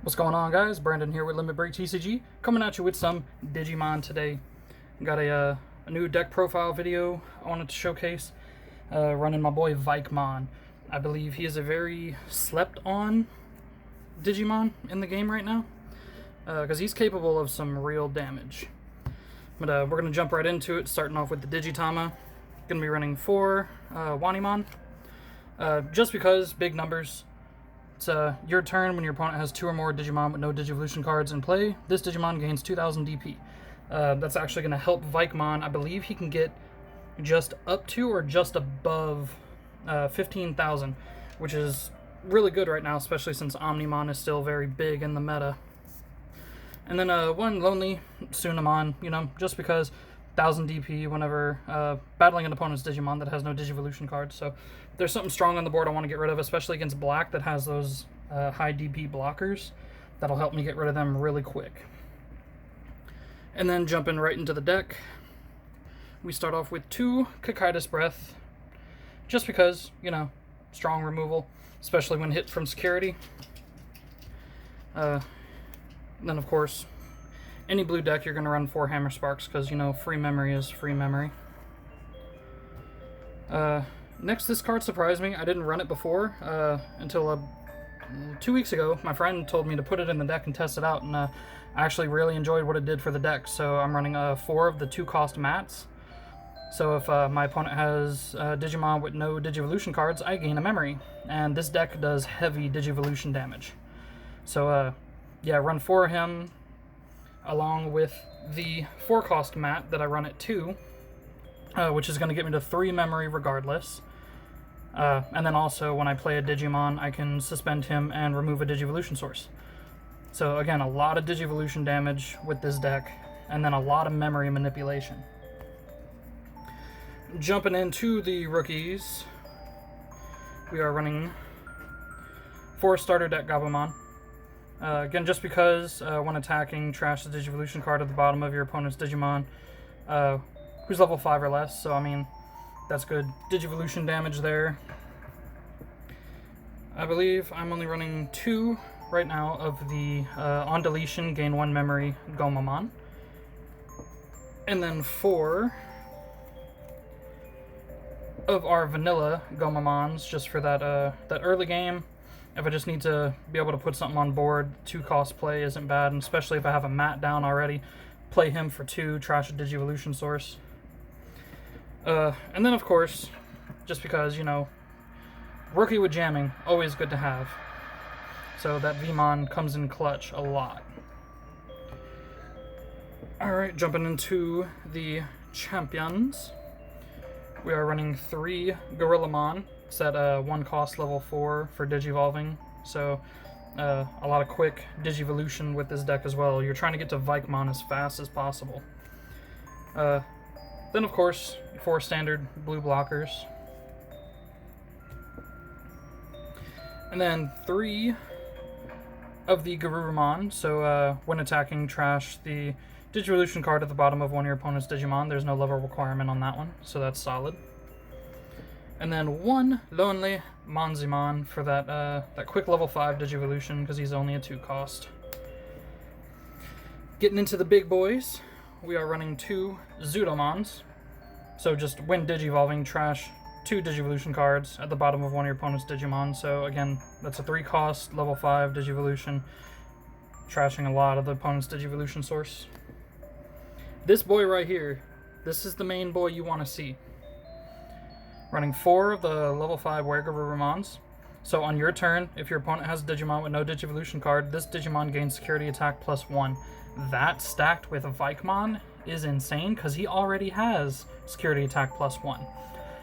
What's going on, guys? Brandon here with DigimonTCG, coming at you with some Digimon today. Got a new deck profile video I wanted to showcase, running my boy Vikemon. I believe he is a very slept-on Digimon in the game right now, because he's capable of some real damage. But we're going to jump right into it, starting off with the Digitama. Going to be running 4 Wanimon, just because big numbers. It's your turn when your opponent has 2 or more Digimon with no Digivolution cards in play. This Digimon gains 2,000 DP. That's actually going to help Vikemon. I believe he can get just up to or just above 15,000, which is really good right now, especially since Omnimon is still very big in the meta. And then one Lonely Sunamon, just because 1,000 DP whenever battling an opponent's Digimon that has no Digivolution cards. So there's something strong on the board I want to get rid of, especially against black that has those high DP blockers. That'll help me get rid of them really quick. And then jumping right into the deck, we start off with 2 Cocytus Breath, just because, strong removal, especially when hit from security. Then, of course, any blue deck, you're going to run 4 Hammer Sparks because, free memory is free memory. Next, this card surprised me. I didn't run it before until 2 weeks ago. My friend told me to put it in the deck and test it out, and I actually really enjoyed what it did for the deck. So I'm running 4 of the 2-cost mats. So if my opponent has Digimon with no Digivolution cards, I gain a memory. And this deck does heavy Digivolution damage. So, yeah, run 4 of him, along with the 4-cost mat that I run at 2, which is going to get me to 3 memory regardless. And then also, when I play a Digimon, I can suspend him and remove a Digivolution source. So again, a lot of Digivolution damage with this deck, and then a lot of memory manipulation. Jumping into the rookies, we are running 4 starter deck Gabumon. Again, just because when attacking, trash the Digivolution card at the bottom of your opponent's Digimon, who's level 5 or less, so I mean, that's good Digivolution damage there. I believe I'm only running 2 right now of the on deletion, gain 1 memory Gomamon. And then 4 of our vanilla Gomamons, just for that early game. If I just need to be able to put something on board, 2-cost play isn't bad, and especially if I have a mat down already, play him for 2, trash a Digivolution source. And then, of course, just because, rookie with jamming, always good to have. So that Vmon comes in clutch a lot. Alright, jumping into the champions. We are running 3 Gorillamon. It's at 1-cost level 4 for Digivolving, so a lot of quick Digivolution with this deck as well. You're trying to get to Vikemon as fast as possible. Then, of course, 4 standard blue blockers. And then 3 of the Garurumon, so when attacking, trash the Digivolution card at the bottom of one of your opponent's Digimon. There's no level requirement on that one, so that's solid. And then 1 Lonely Monzimon for that quick level 5 Digivolution, because he's only a 2-cost. Getting into the big boys, we are running 2 Zudomons. So just when Digivolving, trash 2 Digivolution cards at the bottom of one of your opponent's Digimon. So again, that's a 3-cost level 5 Digivolution, trashing a lot of the opponent's Digivolution source. This boy right here, this is the main boy you want to see. Running 4 of the level 5 Wergarurumons. So on your turn, if your opponent has a Digimon with no Digivolution card, this Digimon gains security attack +1. That stacked with Vikemon is insane, because he already has security attack +1.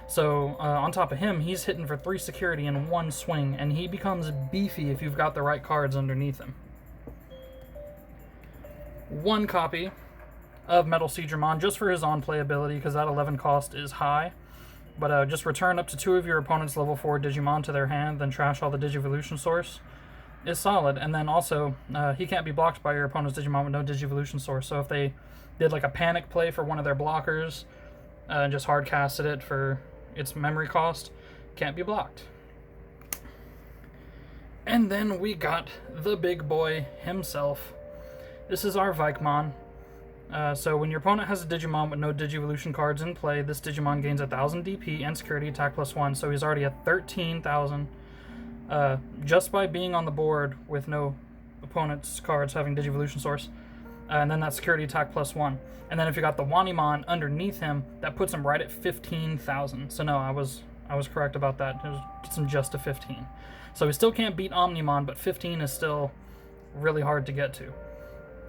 So on top of him, he's hitting for 3 security in 1 swing, and he becomes beefy if you've got the right cards underneath him. 1 copy of Metal Seedramon, just for his on-play ability, because that 11 cost is high. But just return up to 2 of your opponent's level 4 Digimon to their hand, then trash all the Digivolution source is solid. And then also, he can't be blocked by your opponent's Digimon with no Digivolution source. So if they did like a panic play for one of their blockers and just hard casted it for its memory cost, can't be blocked. And then we got the big boy himself. This is our Vikemon. So when your opponent has a Digimon with no Digivolution cards in play, this Digimon gains 1,000 DP and security attack +1, so he's already at 13,000 just by being on the board with no opponent's cards having Digivolution source. And then that security attack +1. And then if you got the Wanimon underneath him, that puts him right at 15,000. So no, I was correct about that. It gets him just to 15. So he still can't beat Omnimon, but 15 is still really hard to get to.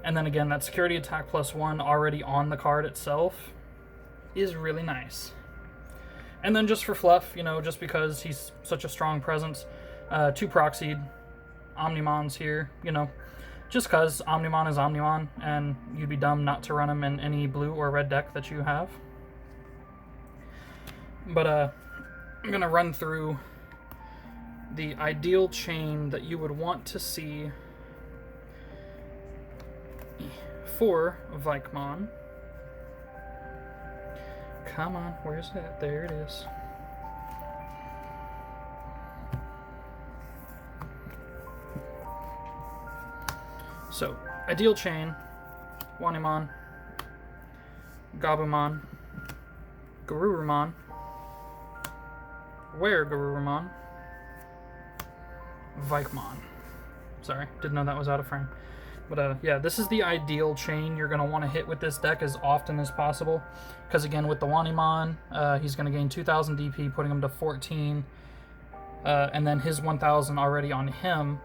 And then again, that security attack +1 already on the card itself is really nice. And then just for fluff, you know, just because he's such a strong presence, 2 proxied Omnimons here, you know, just because Omnimon is Omnimon, and you'd be dumb not to run him in any blue or red deck that you have. But I'm going to run through the ideal chain that you would want to see for Vikemon. Come on, where's that? There it is. So, ideal chain: Wanimon, Gabumon, Garurumon, Garurumon, Vikemon. Sorry, didn't know that was out of frame. But yeah, this is the ideal chain you're going to want to hit with this deck as often as possible. Because again, with the Wanimon, he's going to gain 2,000 DP, putting him to 14. And then his 1,000 already on him,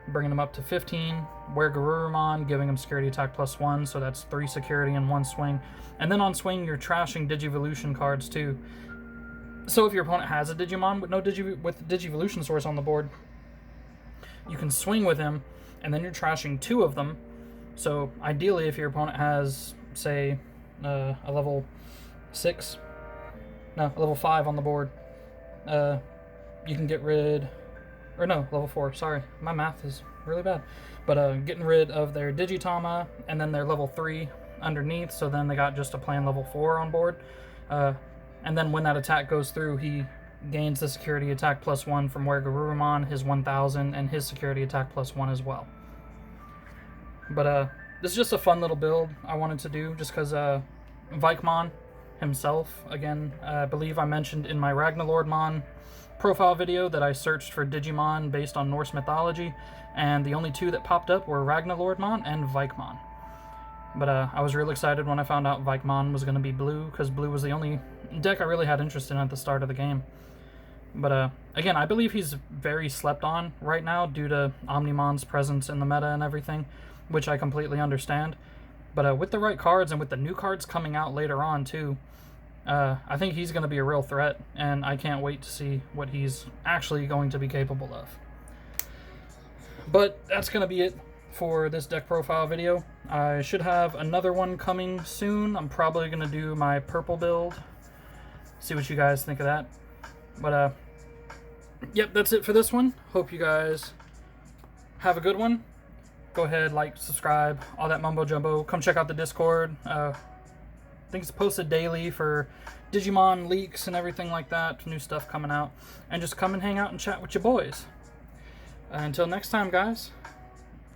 bringing him up to 15. Garurumon, giving him security attack +1, so that's 3 security in 1 swing. And then on swing, you're trashing Digivolution cards too. So if your opponent has a Digimon with no Digivolution source on the board, you can swing with him, and then you're trashing 2 of them. So ideally, if your opponent has, say, a level 6, no, a level 5 on the board, you can get rid, or no, level 4, sorry, my math is really bad. But getting rid of their Digitama, and then their level 3 underneath, so then they got just a plain level 4 on board. And then when that attack goes through, he gains the security attack +1 from Garurumon, his 1,000, and his security attack +1 as well. But this is just a fun little build I wanted to do, just because Vikemon himself, again, I believe I mentioned in my Ragnarlordmon profile video that I searched for Digimon based on Norse mythology, and the only 2 that popped up were Ragnarlordmon and Vikemon. But I was real excited when I found out Vikemon was going to be blue, because blue was the only deck I really had interest in at the start of the game. But again, I believe he's very slept on right now due to Omnimon's presence in the meta and everything, which I completely understand. But with the right cards, and with the new cards coming out later on too, I think he's going to be a real threat, and I can't wait to see what he's actually going to be capable of. But that's going to be it for this deck profile video. I should have another one coming soon. I'm probably going to do my purple build. See what you guys think of that. But yep, that's it for this one. Hope you guys have a good one. Go ahead, like, subscribe, all that mumbo jumbo. Come check out the Discord. I think it's posted daily for Digimon leaks and everything like that. New stuff coming out. And just come and hang out and chat with your boys. Until next time, guys.